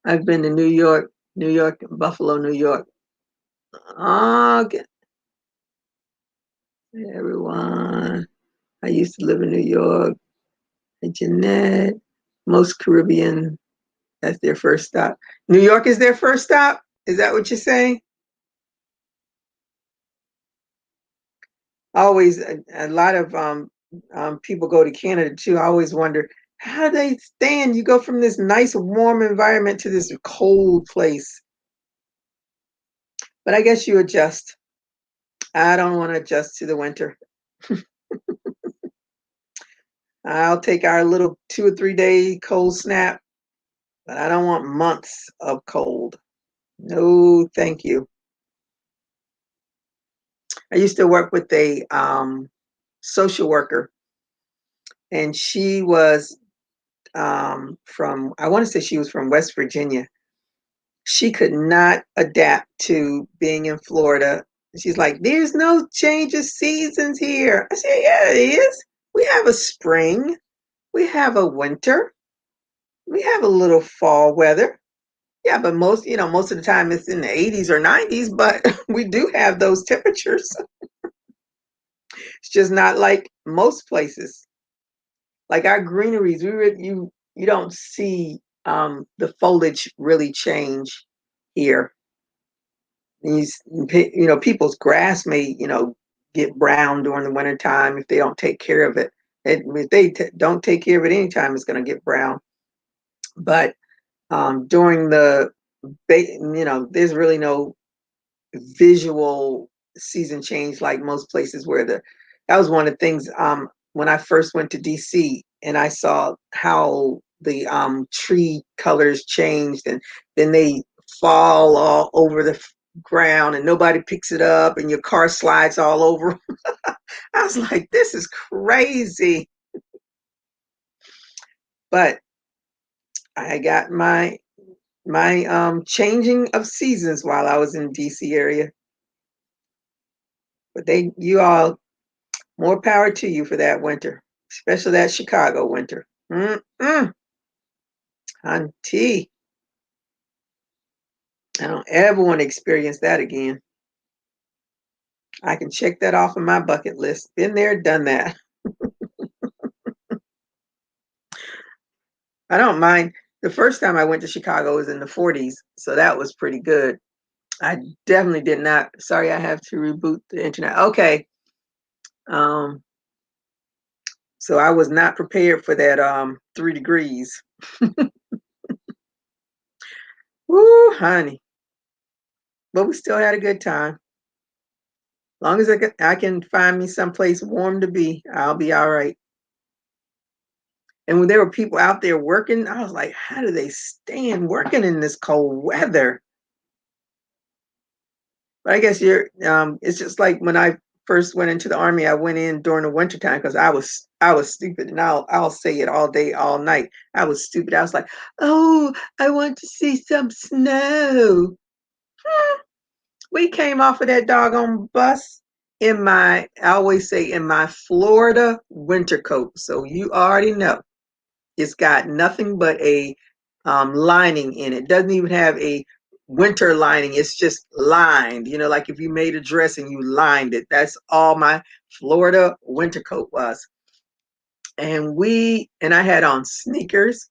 I've been to New York, Buffalo, New York. Okay, everyone. I used to live in New York. Hey, Jeanette. Most Caribbean, that's their first stop. New York is their first stop? Is that what you're saying? Always, a lot of people go to Canada too. I always wonder how they stand. You go from this nice, warm environment to this cold place. But I guess you adjust. I don't want to adjust to the winter. I'll take our little 2 or 3 day cold snap, but I don't want months of cold. No, thank you. I used to work with a social worker, and she was from, I want to say she was from West Virginia. She could not adapt to being in Florida. She's like, there's no change of seasons here. I said, yeah, it is. We have a spring, we have a winter, we have a little fall weather. Yeah, but most of the time it's in the 80s or 90s, but we do have those temperatures. It's just not like most places. Like our greeneries, you don't see the foliage really change here. These people's grass may get brown during the wintertime if they don't take care of it. If they don't take care of it anytime, it's going to get brown. But during there's really no visual season change like most places where that was one of the things when I first went to DC and I saw how the tree colors changed and then they fall all over the ground and nobody picks it up and your car slides all over. I was like, this is crazy. But I got my changing of seasons while I was in DC area. But you all, more power to you for that winter, especially that Chicago winter. Mm-mm, auntie, I don't ever want to experience that again. I can check that off of my bucket list. Been there, done that. I don't mind. The first time I went to Chicago was in the 40s, so that was pretty good. I definitely did not. Sorry, I have to reboot the internet. Okay. Um, so I was not prepared for that 3 degrees. Woo, honey. But we still had a good time. Long as I can find me someplace warm to be, I'll be all right. And when there were people out there working, I was like, how do they stand working in this cold weather? But I guess it's just like when I first went into the army, I went in during the wintertime because I was stupid, and I'll say it all day, all night. I was stupid. I was like, oh, I want to see some snow. We came off of that doggone bus I always say in my Florida winter coat. So you already know it's got nothing but a lining in it. Doesn't even have a winter lining. It's just lined. Like if you made a dress and you lined it. That's all my Florida winter coat was. And I had on sneakers,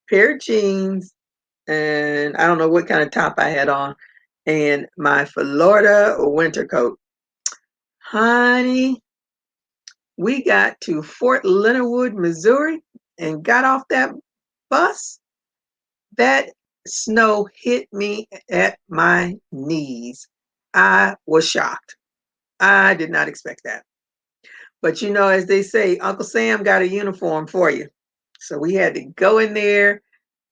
pair of jeans, and I don't know what kind of top I had on, and my Florida winter coat. Honey, we got to Fort Leonard Wood, Missouri, and got off that bus. That snow hit me at my knees. I was shocked. I did not expect that. But as they say, Uncle Sam got a uniform for you. So we had to go in there,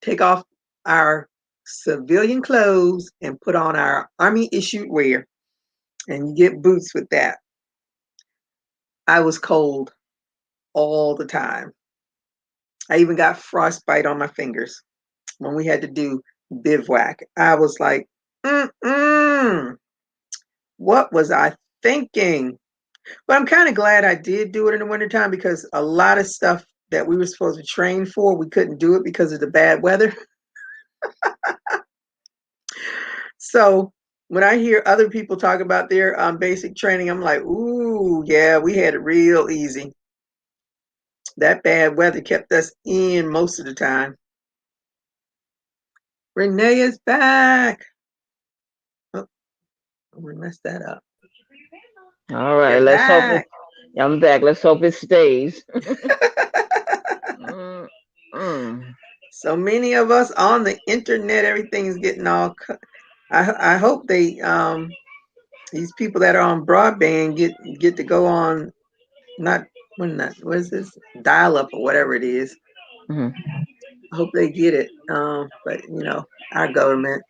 take off our civilian clothes, and put on our Army issued wear. And you get boots with that. I was cold all the time. I even got frostbite on my fingers when we had to do bivouac. I was like, mm-mm, what was I thinking? But I'm kind of glad I did do it in the wintertime because a lot of stuff that we were supposed to train for, we couldn't do it because of the bad weather. So when I hear other people talk about their basic training, I'm like, ooh, yeah, we had it real easy. That bad weather kept us in most of the time. Renee is back. Oh, we messed that up. All right, You're let's hope it. back. I'm back. Let's hope it stays. Mm, mm. So many of us on the internet, everything's getting all. I hope these people that are on broadband get to go on, not when not what is this, dial up or whatever it is. Mhm. I hope they get it. But our government,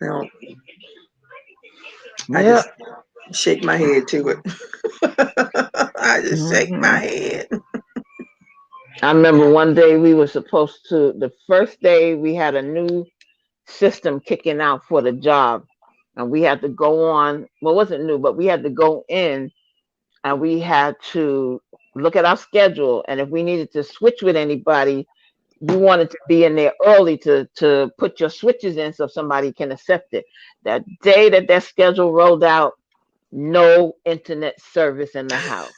I Yep. just shake my head to it. I just shake my Mhm. head. I remember one day we were supposed to. The first day we had a new system kicking out for the job, and we had to go on. Well, it wasn't new, but we had to go in and we had to look at our schedule. And if we needed to switch with anybody, you wanted to be in there early to put your switches in so somebody can accept it. That day that schedule rolled out, no internet service in the house.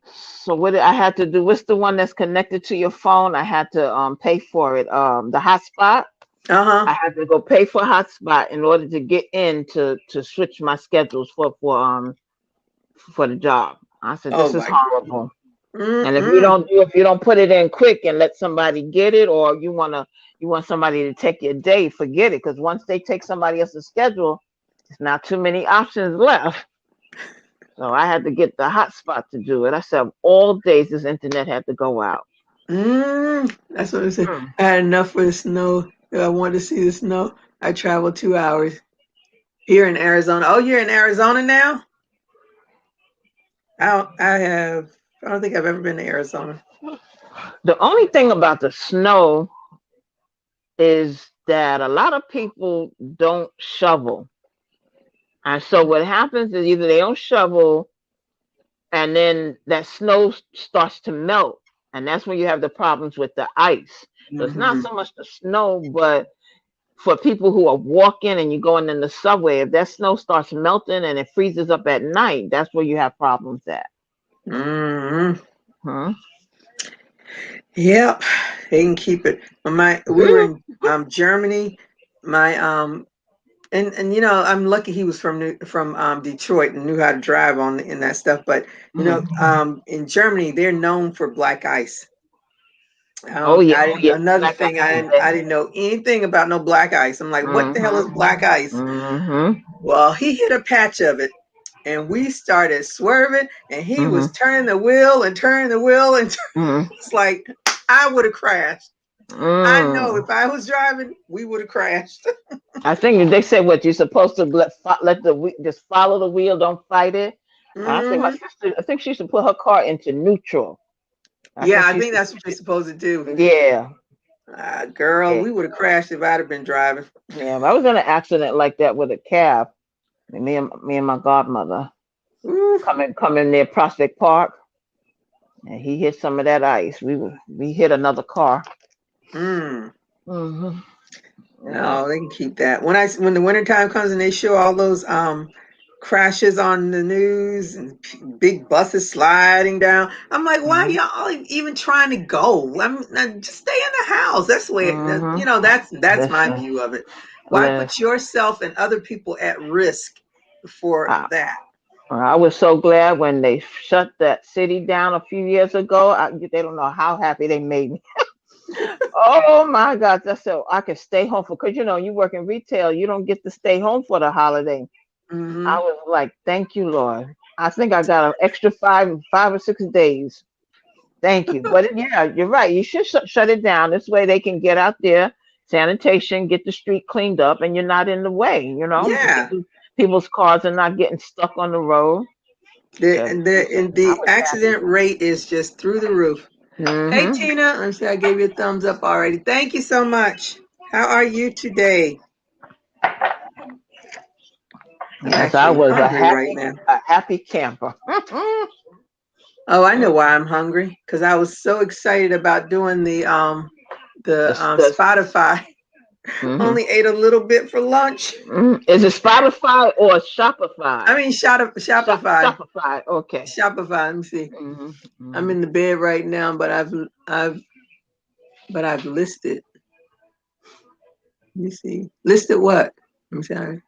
So what did I had to do? What's the one that's connected to your phone? I had to pay for it. The hotspot. Uh-huh. I had to go pay for hotspot in order to get in to switch my schedules for the job. I said Oh this is my. horrible. And Mm-mm. if you don't put it in quick and let somebody get it, or you want somebody to take your day, forget it. Because once they take somebody else's schedule, there's not too many options left. So I had to get the hotspot to do it. I said all days this internet had to go out. That's what I said. Mm. I had enough for the snow. If I wanted to see the snow, I traveled 2 hours here in Arizona. Oh, you're in Arizona now? I don't think I've ever been to Arizona. The only thing about the snow is that a lot of people don't shovel. And so what happens is either they don't shovel and then that snow starts to melt. And that's when you have the problems with the ice. So it's not Hmm. so much the snow, but for people who are walking and you're going in the subway, if that snow starts melting and it freezes up at night, that's where you have problems at. Hmm. Huh? Yep, they can keep it. We were in Germany. My and I'm lucky he was from Detroit and knew how to drive on in that stuff. But Mhm. in Germany they're known for black ice. Oh yeah, I oh didn't, yeah. another Black thing ice is there. I didn't know anything about no black ice. I'm like, what the hell is Mhm. black ice? Mhm. Well, he hit a patch of it, and we started swerving, and he was Mhm. turning the wheel and turning the wheel, and Mhm. it's like I would have crashed. I know Mm. if I was driving, we would have crashed. I think they said what you're supposed to let just follow the wheel, don't fight it. I think my Hmm. sister. I think she should put her car into neutral. I Yeah, think I she think should. that's what you're supposed to do. Yeah. Girl, Yeah. we would have crashed if I'd have been driving. Yeah. I was in an accident like that with a cab. Me and my godmother Ooh, coming near Prospect Park, and he hit some of that ice. We hit another car. mm. Hmm. Yeah. No, they can keep that. When the wintertime comes and they show all those crashes on the news and big buses sliding down, I'm like, why Hmm. y'all even trying to go? Just stay in the house. That's the way Hmm. that's my Listen, view of it. Why put listen. yourself and other people at risk for I, that? I was so glad when they shut that city down a few years ago. They don't know how happy they made me. Oh my God, that's so I can stay home for because you work in retail, you don't get to stay home for the holiday. I Hmm. was like, thank you, Lord. I think I got an extra 5 or 6 days. Thank you. But yeah, you're right. You should shut it down. This way they can get out there, sanitation, get the street cleaned up, and you're not in the way. Yeah. People's cars are not getting stuck on the road. The But and the listen, and I the was happy. accident rate is just through the roof. Hey Hmm. Tina, let me see. I gave you a thumbs up already. Thank you so much. How are you today? I'm Yes, I actually was a hungry right happy, now. a happy camper. Oh, I know why I'm hungry. Because I was so excited about doing the The Spotify. hmm. Only ate a little bit for lunch. Is it Spotify or Shopify? I mean, Shopify. Shopify. Okay. Shopify. Let me see. Hmm. I'm Hmm. in the bed right now, but I've listed. Let me see. Listed what? I'm sorry.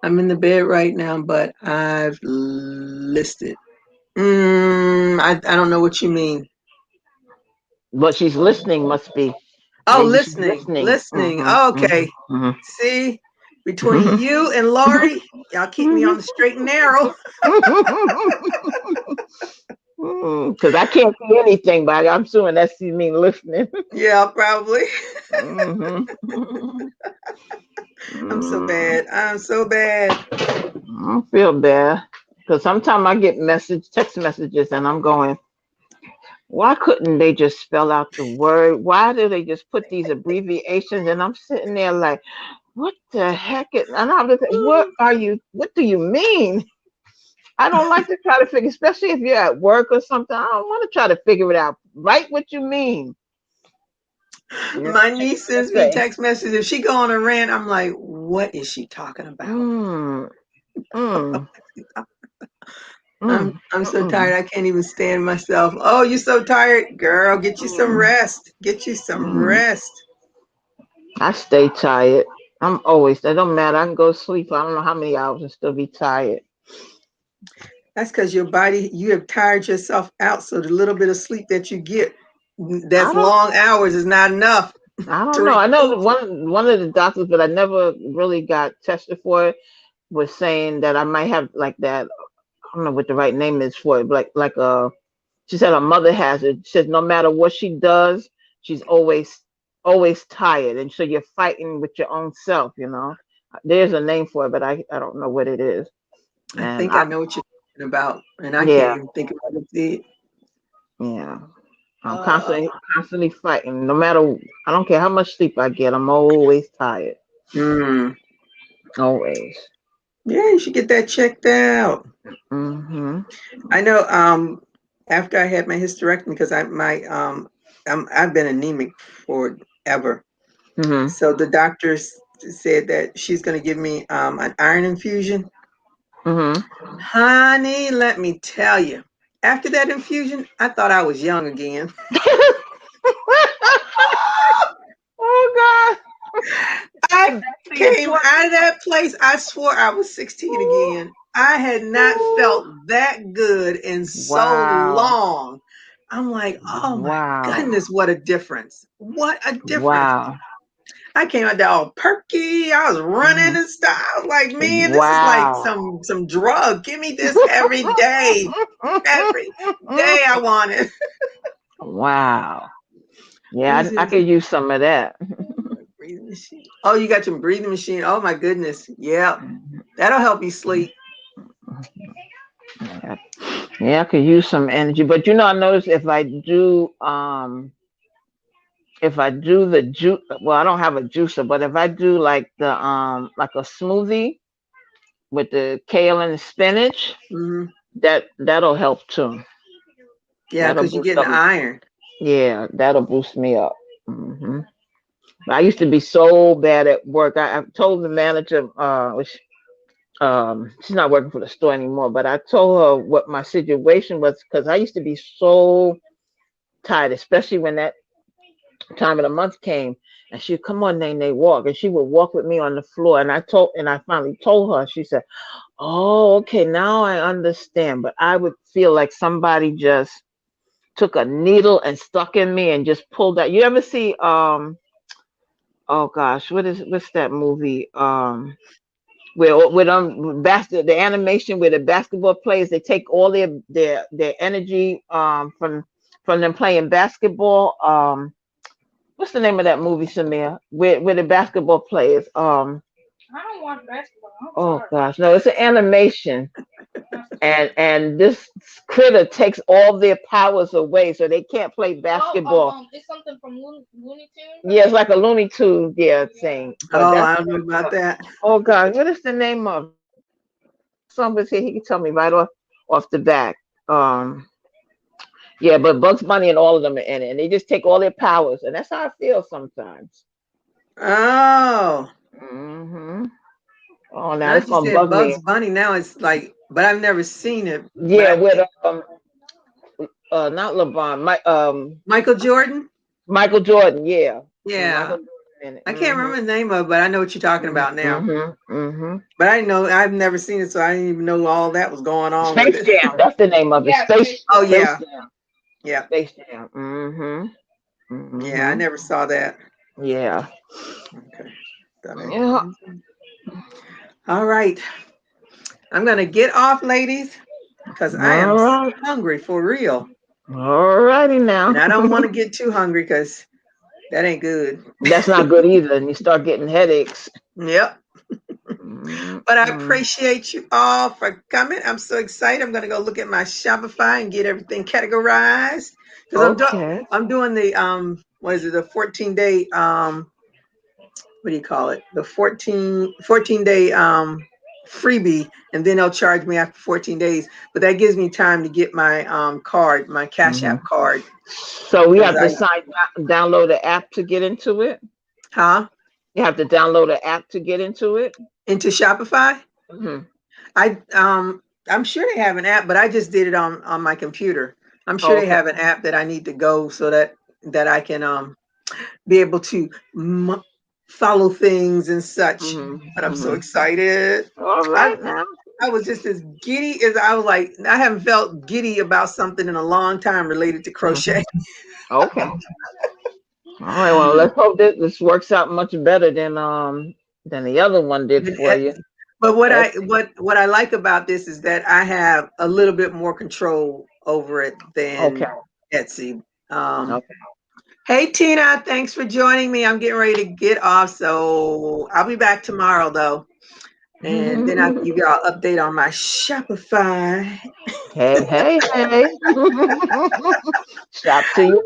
I'm in the bed right now, but I've listed. I don't know what you mean. What she's listening must be. Oh, Maybe she's listening, listening. listening. Hmm. Oh, Hmm. okay. See, between you and Laurie, y'all keep me on the straight and narrow. Because I can't see anything, but I'm assuming that's you mean listening. Yeah, probably. Hmm. I'm so bad. I'm so bad. I don't feel bad because sometimes I get text messages, and I'm going, why couldn't they just spell out the word? Why do they just put these abbreviations? And I'm sitting there like, what the heck? And I'm just, what do you mean? I don't like to try to figure, especially if you're at work or something. I don't want to try to figure it out. Write what you mean. That's My what niece they sends me say. text messages. If she go on a rant, I'm like, what is she talking about? Mm, mm, I'm mm, I'm so mm, tired. I can't even stand myself. Oh, you're so tired, girl. Get you some mm, rest. Get you some mm. rest. I stay tired. That don't matter. I can go sleep for I don't know how many hours and still be tired. That's because your body, you have tired yourself out. So the little bit of sleep that you get, I that's don't long hours, is not enough I to don't know. I know that recoup. one of the doctors, but I never really got tested for it, was saying that I might have like that. I don't know what the right name is for it, but she said her mother has it. She says no matter what she does, she's always tired, and so you're fighting with your own self. There's a name for it, but I don't know what it is. I And think I know what you're talking about, and I can't yeah, even think about it. yeah. I'm Uh, constantly fighting. No matter, I don't care how much sleep I get, I'm always tired. hmm. Always. Yeah, you should get that checked out. Mm-hmm. I know. After I had my hysterectomy, because I've been anemic forever. Mm-hmm. So the doctors said that she's going to give me an iron infusion. Mm-hmm. Honey, let me tell you. After that infusion, I thought I was young again. Oh I God. Back to your came 20s. out of that place. I swore I was 16 Ooh, again. I had not ooh. felt that good in so Wow. long. I'm like, oh my Wow. goodness, what a difference. What a difference. Wow. I came out there all perky. I was running Mhm. and stuff. I was like, man, this is like Wow. some drug. Give me this every day. Every day I want it. Wow. Yeah, Who's I in could use some of that. breathing machine? Oh, you got your breathing machine. Oh my goodness. Yeah. That'll help you sleep. Yeah, yeah, I could use some energy. But you know, I notice if I do the juice, well, I don't have a juicer, but if I do like a smoothie with the kale and the spinach, Hmm. that'll help too. Yeah, That'll because you're boost getting up. the iron. Yeah, that'll boost me up. I used to be so bad at work. I told the manager, which she's not working for the store anymore, but I told her what my situation was because I used to be so tired, especially when that time of the month came. And she'd come on, Nene, walk, and she would walk with me on the floor. And I finally told her. She said, "Oh, okay, now I understand." But I would feel like somebody just took a needle and stuck in me and just pulled out. You ever see oh gosh, what's that movie? Where with the animation where the basketball players, they take all their energy from them playing basketball. What's the name of that movie, Samir? Where the basketball players I don't watch basketball. I'm oh sorry. gosh, no, it's an animation. And this critter takes all their powers away so they can't play basketball. It's something from Looney Tunes. Yeah, it's like a Looney Tunes, yeah, Yeah. thing. But Oh, that's I don't know about that. oh god, what is the name of it? Somebody's here, he can tell me right off the back. Um yeah, but Bugs Bunny and all of them are in it, and they just take all their powers, and that's how I feel sometimes. Oh, hmm Oh, now now it's that you gonna said bug me. Bugs Bunny, now it's like, but I've never seen it. But Yeah, I with think not LeBron, Michael Jordan. Michael Jordan, yeah. Yeah, Michael Jordan in it. I can't remember the name of it, but I know what you're talking about now. Mm-hmm. But I didn't know, I've never seen it, so I didn't even know all that was going on with Space it. Jam, that's the name of it. Yeah, Space Oh Jam. Space yeah, Jam. yeah, Space Jam. yeah. I Mm-hmm. never saw that. Yeah. Okay. Thought I Yeah. All right. I'm gonna get off, ladies, because I am All right. hungry for real, All righty and now. I don't want to get too hungry because that ain't good. That's not good either, and you start getting headaches. Yep. But I Mm-hmm. appreciate you all for coming. I'm so excited. I'm gonna go look at my Shopify and get everything categorized because Okay. I'm doing the what is it, the 14-day what do you call it, the 14-day freebie, and then they'll charge me after 14 days, but that gives me time to get my card, my Cash hmm App card, So we because have to I download the app to get into it. huh You have to download the app to get into it. into Shopify. hmm I I'm sure they have an app, but I just did it on my computer. I'm sure they Okay. have an app that I need to go so that I can be able to follow things and such. But I'm so Hmm excited. All I right now. I was just as giddy as I was like, I haven't felt giddy about something in a long time related to hmm crochet. Okay. All right. Well, let's hope that this works out much better than the other one did But for you. what I Etsy. what I like about this is that I have a little bit more control over it Okay. than Etsy. Um, Okay. hey Tina, thanks for joining me. I'm getting ready to get off, so I'll be back tomorrow though, and then I'll give y'all an update on my Shopify. Hey, hey, hey. Shop to you.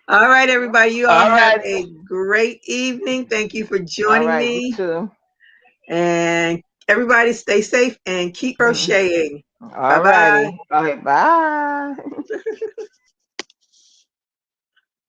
All right, everybody, you all All have right. a great evening. Thank you for All joining right. You me, too. and everybody stay safe and keep Mhm. crocheting. Bye All bye. righty. All right. Bye.